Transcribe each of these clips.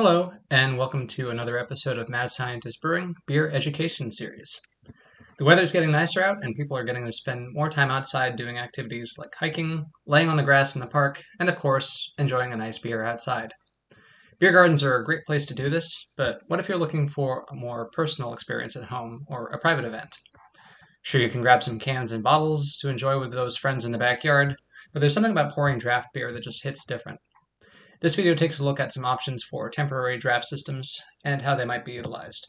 Hello, and welcome to another episode of Mad Scientist Brewing Beer Education Series. The weather's getting nicer out, and people are getting to spend more time outside doing activities like hiking, laying on the grass in the park, and of course, enjoying a nice beer outside. Beer gardens are a great place to do this, but what if you're looking for a more personal experience at home or a private event? Sure, you can grab some cans and bottles to enjoy with those friends in the backyard, but there's something about pouring draft beer that just hits different. This video takes a look at some options for temporary draft systems and how they might be utilized.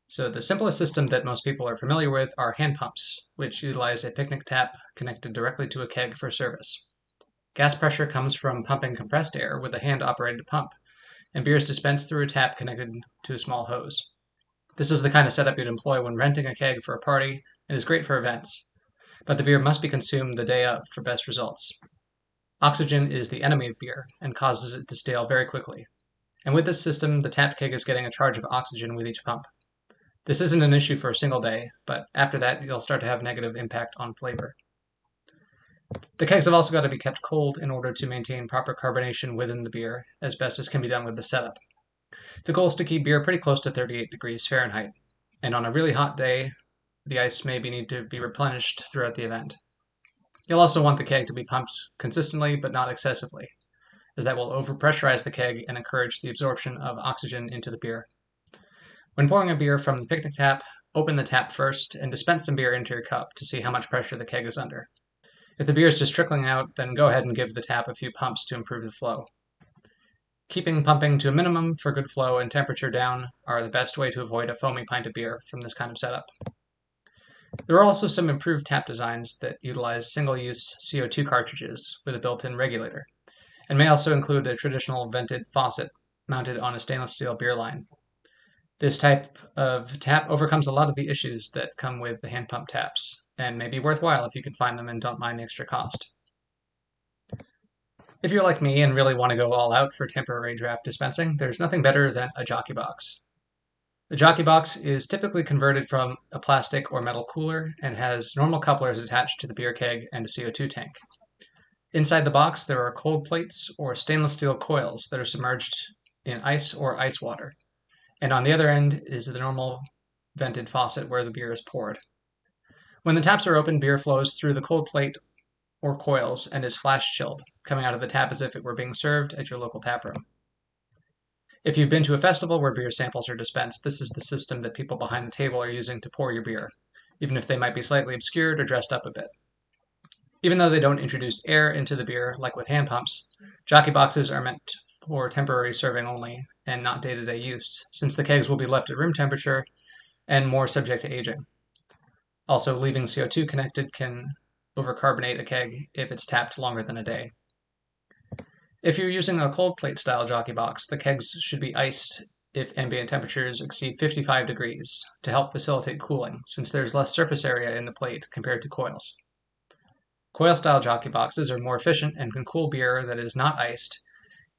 So the simplest system that most people are familiar with are hand pumps, which utilize a picnic tap connected directly to a keg for service. Gas pressure comes from pumping compressed air with a hand-operated pump, and beer is dispensed through a tap connected to a small hose. This is the kind of setup you'd employ when renting a keg for a party and is great for events, but the beer must be consumed the day of for best results. Oxygen is the enemy of beer and causes it to stale very quickly. And with this system, the tapped keg is getting a charge of oxygen with each pump. This isn't an issue for a single day, but after that, you'll start to have negative impact on flavor. The kegs have also got to be kept cold in order to maintain proper carbonation within the beer, as best as can be done with the setup. The goal is to keep beer pretty close to 38 degrees Fahrenheit, and on a really hot day, the ice may need to be replenished throughout the event. You'll also want the keg to be pumped consistently but not excessively, as that will overpressurize the keg and encourage the absorption of oxygen into the beer. When pouring a beer from the picnic tap, open the tap first and dispense some beer into your cup to see how much pressure the keg is under. If the beer is just trickling out, then go ahead and give the tap a few pumps to improve the flow. Keeping pumping to a minimum for good flow and temperature down are the best way to avoid a foamy pint of beer from this kind of setup. There are also some improved tap designs that utilize single-use CO2 cartridges with a built-in regulator, and may also include a traditional vented faucet mounted on a stainless steel beer line. This type of tap overcomes a lot of the issues that come with the hand pump taps, and may be worthwhile if you can find them and don't mind the extra cost. If you're like me and really want to go all out for temporary draft dispensing, there's nothing better than a jockey box. The jockey box is typically converted from a plastic or metal cooler and has normal couplers attached to the beer keg and a CO2 tank. Inside the box, there are cold plates or stainless steel coils that are submerged in ice or ice water. And on the other end is the normal vented faucet where the beer is poured. When the taps are open, beer flows through the cold plate or coils and is flash chilled, coming out of the tap as if it were being served at your local tap room. If you've been to a festival where beer samples are dispensed, this is the system that people behind the table are using to pour your beer, even if they might be slightly obscured or dressed up a bit. Even though they don't introduce air into the beer like with hand pumps, jockey boxes are meant for temporary serving only and not day-to-day use, since the kegs will be left at room temperature and more subject to aging. Also, leaving CO2 connected can overcarbonate a keg if it's tapped longer than a day. If you're using a cold plate style jockey box, the kegs should be iced if ambient temperatures exceed 55 degrees to help facilitate cooling, since there's less surface area in the plate compared to coils. Coil style jockey boxes are more efficient and can cool beer that is not iced,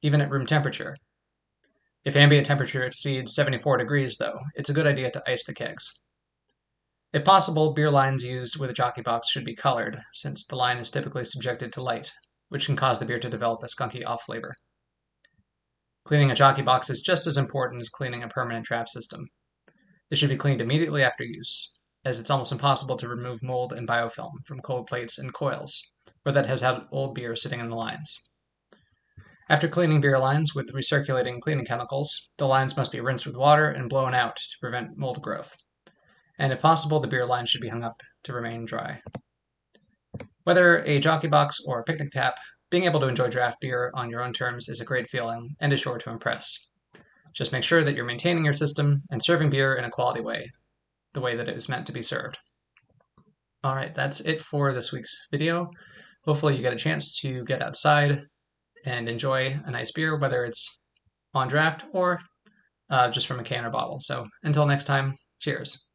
even at room temperature. If ambient temperature exceeds 74 degrees, though, it's a good idea to ice the kegs. If possible, beer lines used with a jockey box should be colored, since the line is typically subjected to light, which can cause the beer to develop a skunky off flavor. Cleaning a jockey box is just as important as cleaning a permanent draft system. It should be cleaned immediately after use, as it's almost impossible to remove mold and biofilm from cold plates and coils, or that has had old beer sitting in the lines. After cleaning beer lines with recirculating cleaning chemicals, the lines must be rinsed with water and blown out to prevent mold growth. And if possible, the beer line should be hung up to remain dry. Whether a jockey box or a picnic tap, being able to enjoy draft beer on your own terms is a great feeling and is sure to impress. Just make sure that you're maintaining your system and serving beer in a quality way, the way that it is meant to be served. All right, that's it for this week's video. Hopefully you get a chance to get outside and enjoy a nice beer, whether it's on draft or just from a can or bottle. So until next time, cheers.